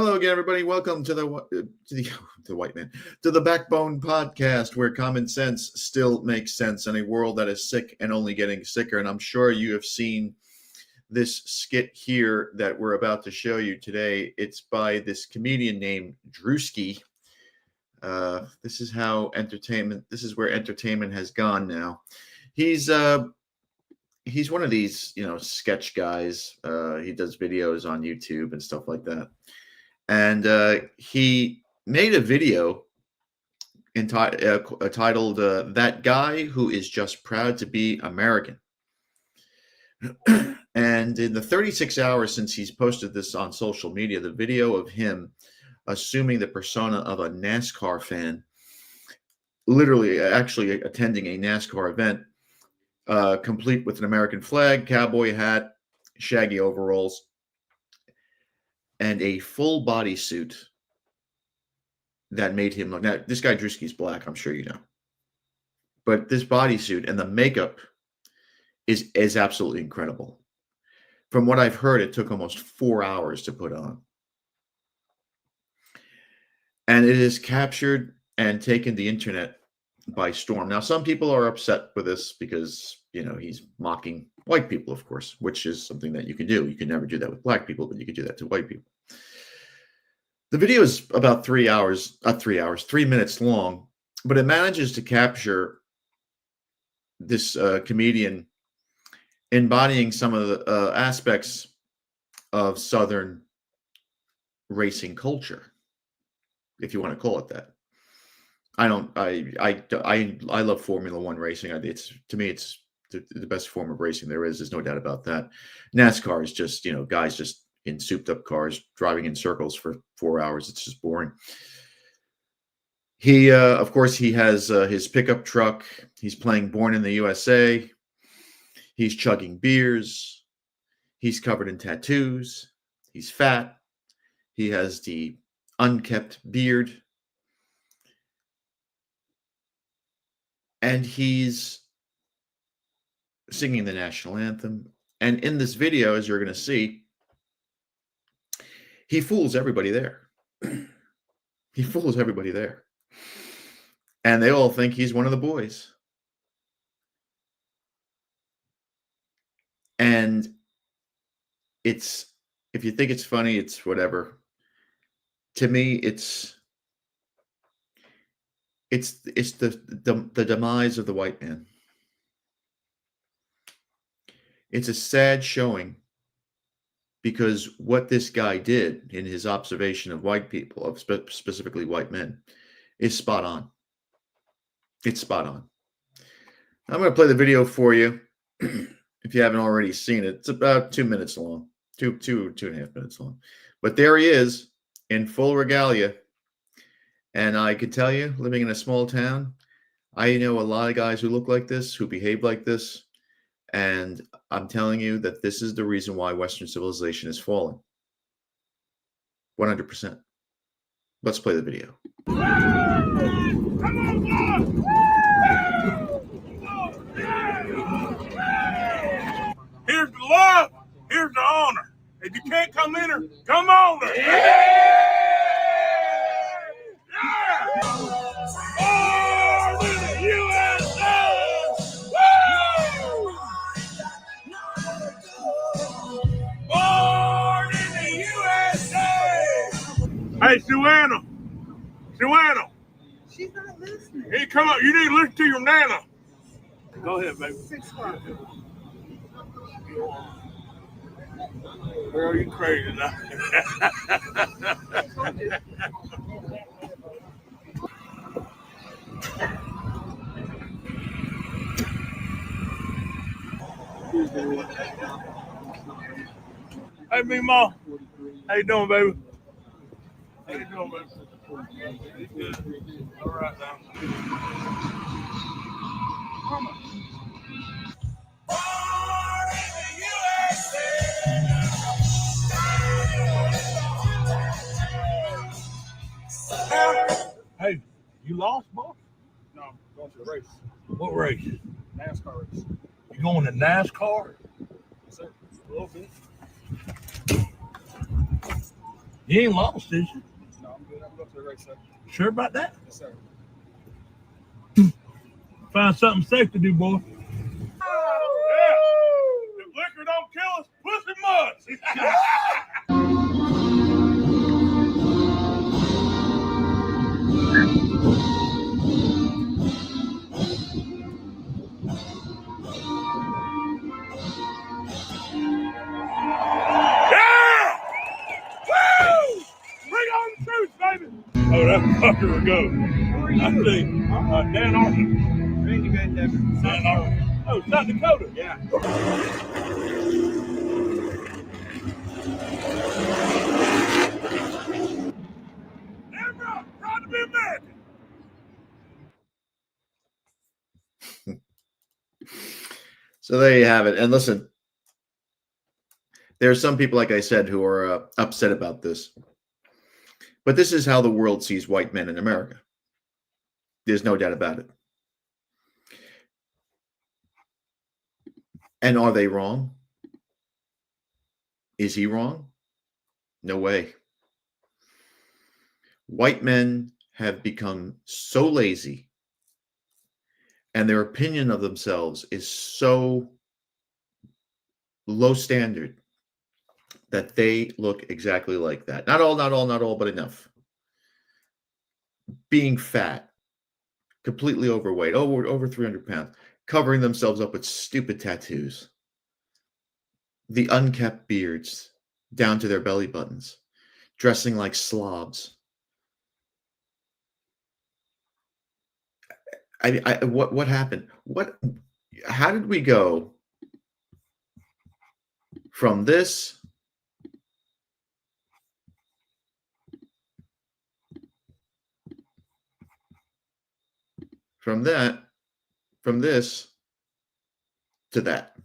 Hello again, everybody. Welcome to the white man, to the Backbone Podcast, where common sense still makes sense in a world that is sick and only getting sicker. And I'm sure you have seen this skit here that we're about to show you today. It's by this comedian named Drewski. This is where entertainment has gone now. He's one of these, sketch guys. He does videos on YouTube and stuff like that. And he made a video titled "That Guy Who Is Just Proud to Be American." And in the 36 hours since he's posted this on social media, the video of him assuming the persona of a NASCAR fan, literally actually attending a NASCAR event, complete with an American flag, cowboy hat, shaggy overalls, and a full bodysuit that made him look. Now, this guy Drewski's black, I'm sure you know. But this bodysuit and the makeup is absolutely incredible. From what I've heard, it took almost 4 hours to put on. And it has captured and taken the internet by storm. Now, some people are upset with this because, he's mocking white people, of course, which is something that you can do. You can never do that with black people, but you can do that to white people. The video is about 3 minutes long, but it manages to capture this comedian embodying some of the aspects of Southern racing culture, if you want to call it that. I love Formula One racing. It's the best form of racing there is. There's no doubt about that. NASCAR is just, guys just in souped up cars driving in circles for 4 hours. It's just boring. He, of course, he has his pickup truck. He's playing Born in the USA. He's chugging beers. He's covered in tattoos. He's fat. He has the unkept beard. And he's singing the national anthem. And in this video, as you're going to see, he fools everybody there. He fools everybody there. And they all think he's one of the boys. And if you think it's funny, it's whatever. To me, it's the demise of the white man. It's a sad showing because what this guy did in his observation of white people, of specifically white men, is spot on. It's spot on. I'm going to play the video for you if you haven't already seen it. It's about 2 minutes long, two and a half minutes long. But there he is in full regalia. And I could tell you, living in a small town, I know a lot of guys who look like this, who behave like this. And I'm telling you that this is the reason why Western civilization is falling. 100%. Let's play the video. Here's the love. Here's the honor. If you can't come in her, come on her. Yeah! Born in the USA! Woo! Born in the USA! Hey, Suanna. She's not listening. Hey, come on. You need to listen to your nana. Go ahead, baby. 6 o'clock. Girl, you crazy now. Hey, Meemaw. How you doing, baby? How you doing, baby? You good? All right, now. Hey, you lost, boss? No, I'm going to the race. What race? NASCAR race. You going to NASCAR? Yes, sir. A little bit. You ain't lost, is you? No, I'm good. I'm going to the race, sir. Sure about that? Yes, sir. Find something safe to do, boy. Yeah. If liquor don't kill us, pussy must. Yeah! Woo! Bring on the troops, baby! Oh, that fucker will go. I think Dan Arthur. Randy Van Dever. Dan Arthur. Oh, South Dakota. Yeah. Damn right, proud to be American. So there you have it. And listen, there are some people, like I said, who are upset about this. But this is how the world sees white men in America. There's no doubt about it. And are they wrong? Is he wrong? No way. White men have become so lazy, and their opinion of themselves is so low standard that they look exactly like that. Not all, but enough. Being fat, completely overweight, over 300 pounds, covering themselves up with stupid tattoos, the unkept beards down to their belly buttons, dressing like slobs. What happened? How did we go from this from this to that?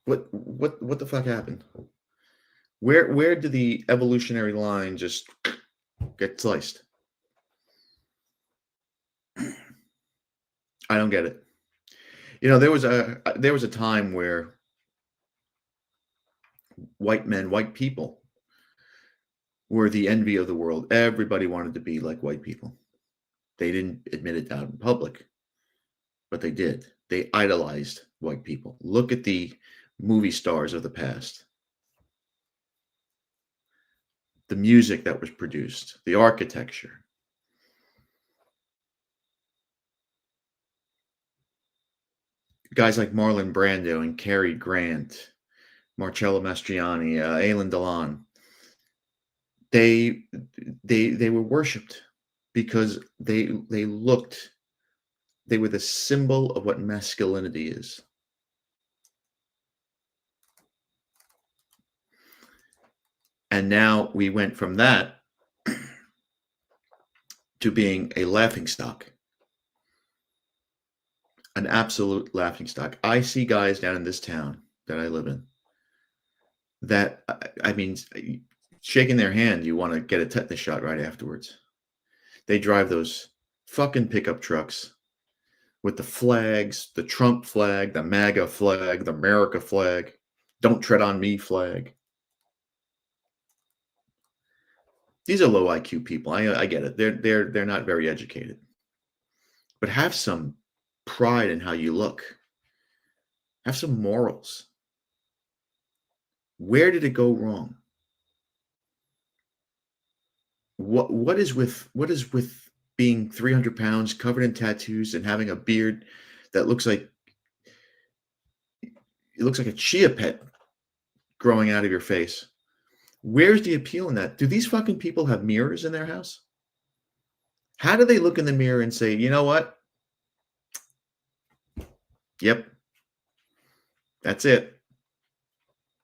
What the fuck happened? Where did the evolutionary line just get sliced? I don't get it. You know, there was a time where white people were the envy of the world. Everybody wanted to be like white people. They didn't admit it out in public, but they did. They idolized white people. Look at the movie stars of the past. The music that was produced, the architecture. Guys like Marlon Brando and Cary Grant, Marcello Mastroianni, Alain Delon. They were worshipped because they were the symbol of what masculinity is. And now we went from that to being a laughingstock, an absolute laughingstock. I see guys down in this town that I live in that, I mean, shaking their hand, you want to get a tetanus shot right afterwards. They drive those fucking pickup trucks with the flags, the Trump flag, the MAGA flag, the America flag, don't tread on me flag. These are low IQ people. I get it. They're not very educated. But have some pride in how you look. Have some morals. Where did it go wrong? What is with being 300 pounds, covered in tattoos, and having a beard that looks like a chia pet growing out of your face? Where's the appeal in that? Do these fucking people have mirrors in their house? How do they look in the mirror and say, you know what? Yep. That's it.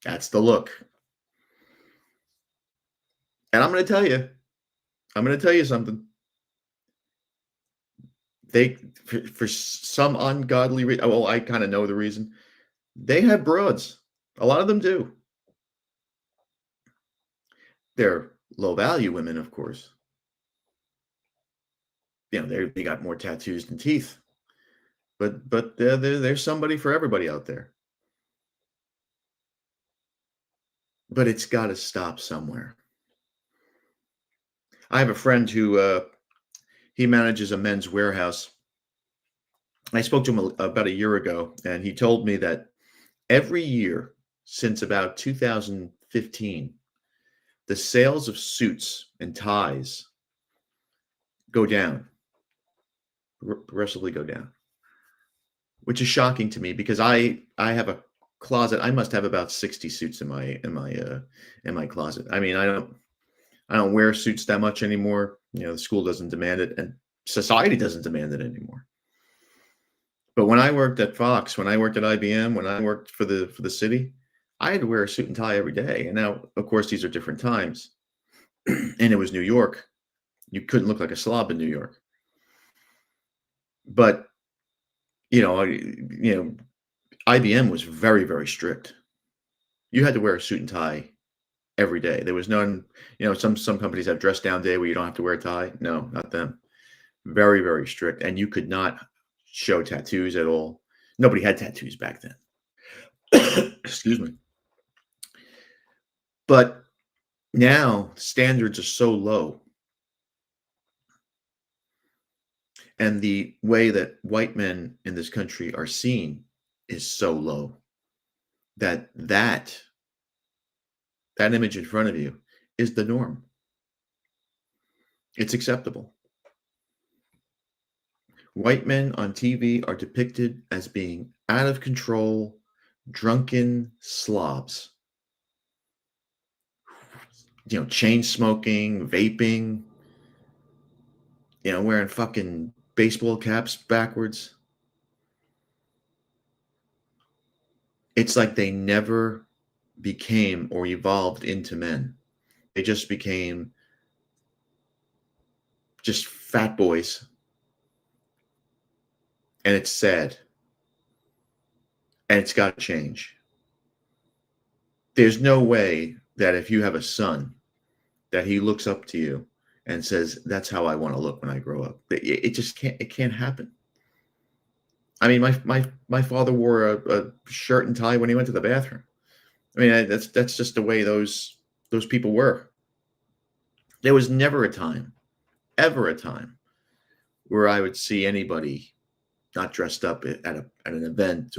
That's the look. And I'm going to tell you something. They, for some ungodly reason, well, I kind of know the reason. They have broads. A lot of them do. They're low value women, of course. You know, they got more tattoos than teeth. But there's somebody for everybody out there. but it's got to stop somewhere. I have a friend who he manages a men's warehouse. I spoke to him about a year ago, and he told me that every year since about 2015, the sales of suits and ties go down, progressively go down, which is shocking to me because I have a closet. I must have about 60 suits in my closet. I mean, I don't wear suits that much anymore. You know, the school doesn't demand it, and society doesn't demand it anymore. But when I worked at Fox, when I worked at IBM, when I worked for the city, I had to wear a suit and tie every day. And now, of course, these are different times. And it was New York. You couldn't look like a slob in New York. But IBM was very, very strict. You had to wear a suit and tie every day. There was none. Some companies have dress down day where you don't have to wear a tie. No, not them. Very, very strict. And you could not show tattoos at all. Nobody had tattoos back then. Excuse me. But now standards are so low. And the way that white men in this country are seen is so low that image in front of you is the norm. It's acceptable. White men on TV are depicted as being out of control, drunken slobs. Chain smoking, vaping, wearing fucking baseball caps backwards. It's like they never became or evolved into men. They just became just fat boys. And it's sad. And it's got to change. There's no way that if you have a son, that he looks up to you and says, that's how I want to look when I grow up. It just can't happen. I mean, my father wore a shirt and tie when he went to the bathroom. I mean, that's just the way those people were. There was never ever a time where I would see anybody not dressed up at an event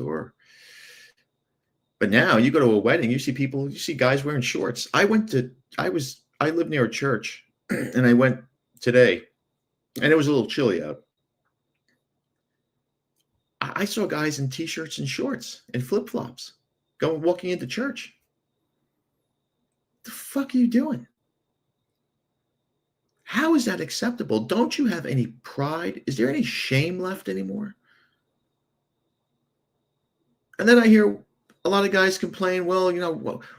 but now you go to a wedding, you see guys wearing shorts. I live near a church and I went today and it was a little chilly out. I saw guys in t-shirts and shorts and flip-flops walking into church. The fuck are you doing? How is that acceptable? Don't you have any pride? Is there any shame left anymore? And then I hear a lot of guys complain, well,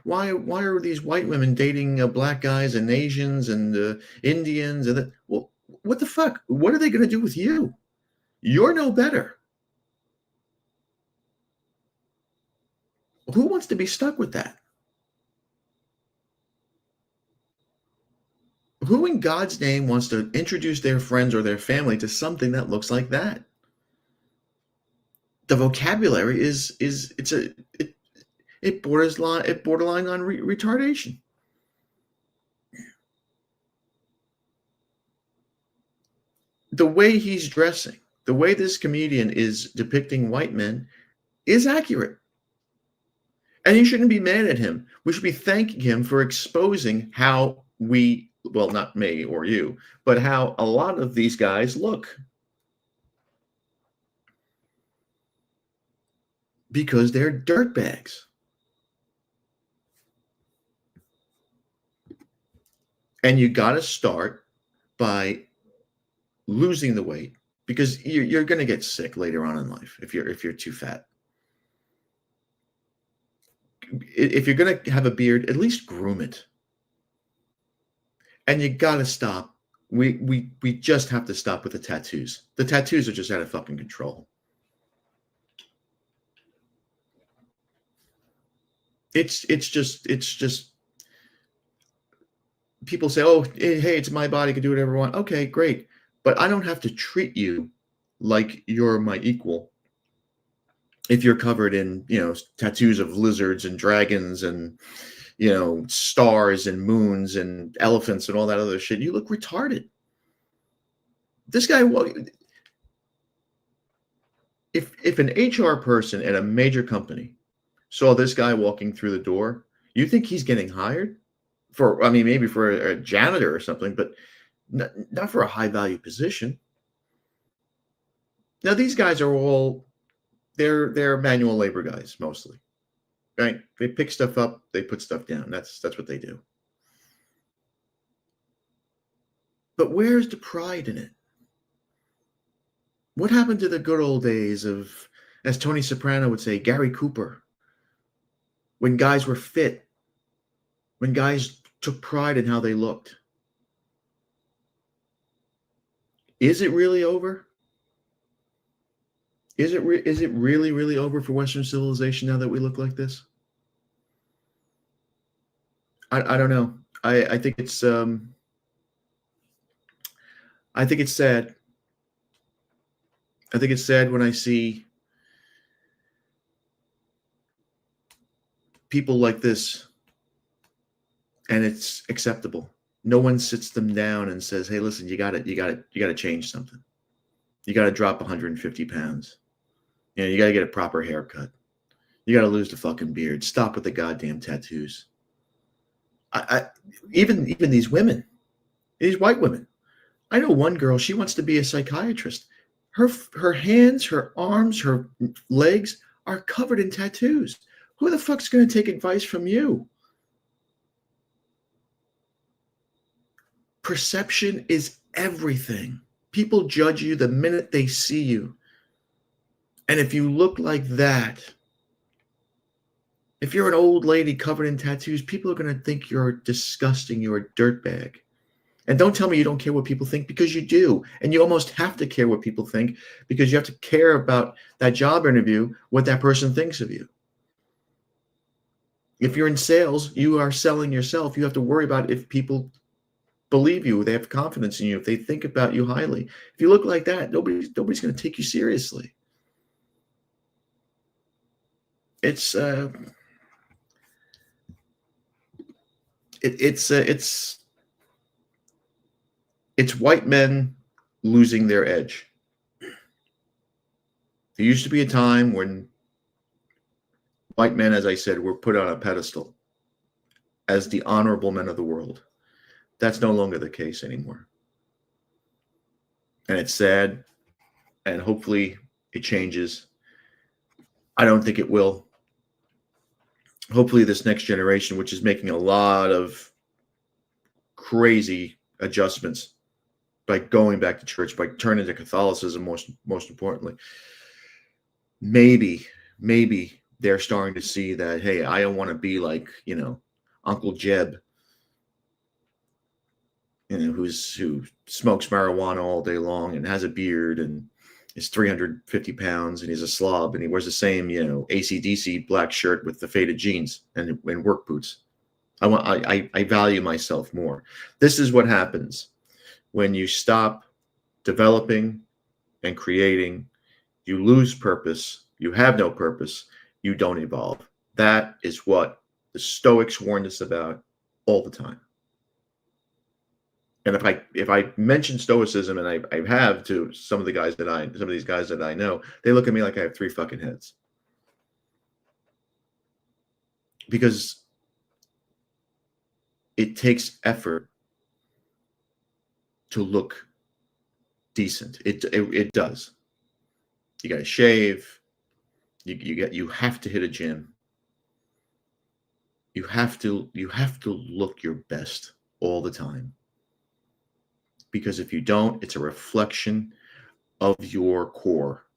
why are these white women dating black guys and Asians and Indians? Well, what the fuck? What are they going to do with you? You're no better. Who wants to be stuck with that? Who in God's name wants to introduce their friends or their family to something that looks like that? The vocabulary it borderline on retardation. The way he's dressing, the way this comedian is depicting white men is accurate. And you shouldn't be mad at him. We should be thanking him for exposing how well, not me or you, but how a lot of these guys look. Because they're dirtbags. And you got to start by losing the weight, because you're going to get sick later on in life if you're too fat. If you're going to have a beard, at least groom it. And you got to stop. We just have to stop with the tattoos. The tattoos are just out of fucking control. It's just people say, oh, hey, it's my body, I can do whatever I want. Okay, great. But I don't have to treat you like you're my equal if you're covered in, tattoos of lizards and dragons and, stars and moons and elephants and all that other shit. You look retarded. This guy, if an HR person at a major company saw this guy walking through the door, you think he's getting hired for, maybe for a janitor or something, but not for a high value position. Now, these guys are all, they're manual labor guys mostly, right? They pick stuff up, they put stuff down. That's what they do. But where's the pride in it? What happened to the good old days of, as Tony Soprano would say, Gary Cooper, when guys were fit, when guys took pride in how they looked? Is it really over? Is it really, really over for Western civilization now that we look like this? I don't know. I think it's sad. I think it's sad when I see people like this, and it's acceptable. No one sits them down and says, "Hey, listen, you got to change something. You got to drop 150 pounds. You got to get a proper haircut. You got to lose the fucking beard. Stop with the goddamn tattoos." Even these women, these white women. I know one girl. She wants to be a psychiatrist. Her hands, her arms, her legs are covered in tattoos. Who the fuck's going to take advice from you? Perception is everything. People judge you the minute they see you. And if you look like that, if you're an old lady covered in tattoos, people are going to think you're disgusting, you're a dirtbag. And don't tell me you don't care what people think, because you do. And you almost have to care what people think, because you have to care about that job interview, what that person thinks of you. If you're in sales, you are selling yourself. You have to worry about if people believe you, they have confidence in you, if they think about you highly. If you look like that, nobody's going to take you seriously. It's white men losing their edge. There used to be a time when white men, as I said, were put on a pedestal as the honorable men of the world. That's no longer the case anymore. And it's sad, and hopefully it changes. I don't think it will. Hopefully this next generation, which is making a lot of crazy adjustments by going back to church, by turning to Catholicism, most importantly, maybe they're starting to see that, hey, I don't want to be like, Uncle Jeb, who smokes marijuana all day long and has a beard and is 350 pounds and he's a slob and he wears the same, AC/DC black shirt with the faded jeans and work boots. I value myself more. This is what happens when you stop developing and creating. You lose purpose. You have no purpose. You don't evolve. That is what the Stoics warned us about all the time. And if I mention Stoicism, and I have to some of these guys that I know, they look at me like I have 3 fucking heads. Because it takes effort to look decent. It does. You got to shave. You have to hit a gym. You have to look your best all the time. Because if you don't, it's a reflection of your core.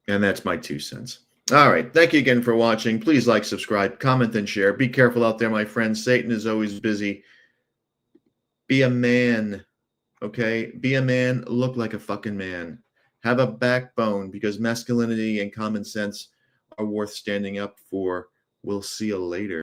And that's my 2 cents. All right. Thank you again for watching. Please like, subscribe, comment, and share. Be careful out there, my friends. Satan is always busy. Be a man. Okay? Be a man. Look like a fucking man. Have a backbone, because masculinity and common sense are worth standing up for. We'll see you later.